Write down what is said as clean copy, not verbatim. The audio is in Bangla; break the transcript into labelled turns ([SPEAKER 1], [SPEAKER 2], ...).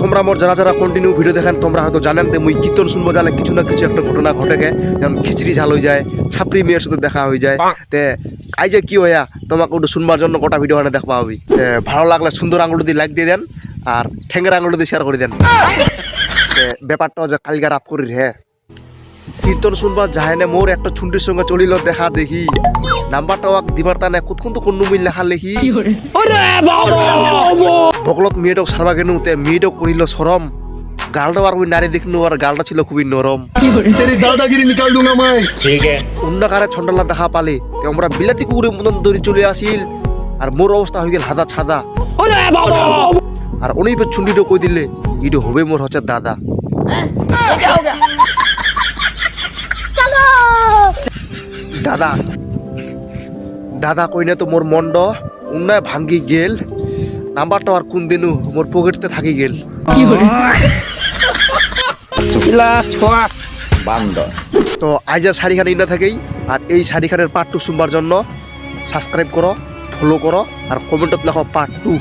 [SPEAKER 1] তোমরা মোর যারা যারা কন্টিনিউ ভিডিও দেখেন তোমরা হয়তো জানেন যে মুই কীর্তন শুনবো জালে কিছু না কিছু একটা ঘটনা ঘটেকে, যেমন খিচড়ি ঝাল হয়ে যায়, ছাপড়ি মেয়ের সাথে দেখা হয়ে যায়। তে আই যে কি হইয়া তোমাকে ওটা শুনবার জন্য গোটা ভিডিও মানে দেখবা হবি। ভালো লাগলে সুন্দর আঙুল দিয়ে লাইক দিয়ে দেন আর ঠেঙ্গের আঙুল দিয়ে শেয়ার করে দেন। ব্যাপারটা যে কালকে রাত করি হ্যাঁ কীর্তন শুনবা যাহেনে মোর একটা ছুন্ডির সঙ্গে চলিল দেখা দেখি নাম্বারটা দিবার টানে কতক্ষণ তো কোন মিল লেখা লেখি বকলত মেয়েটাও সারবা কেন তে মেয়েটাও করিল সরম গালটা আর ওই নারী দেখনু আর গালটা ছিল খুবই নরম। অন্য কারে ছন্ডালা দেখা পালে আমরা বিলাতি কুকুরের মতন দৌড়ি চলে আসিল আর মোর অবস্থা হয়ে গেল হাদা ছাদা। আর উনি ছুন্ডিটা কই দিলে ইটো হবে মোর হচ্ছে দাদা। দাদা দাদা কইনে তো মোর মন্ড উন্নয় ভাঙ্গি গেল নাম্বারটা আর কোন দিনু মোর পকেটতে থাকি গেল। তো আইজার শাড়িখান ইনা থাকেই আর এই শাড়িখানের পার্ট 2 শুনবার জন্য সাবস্ক্রাইব করো, ফলো করো আর কমেন্টত লেখো পার্ট 2।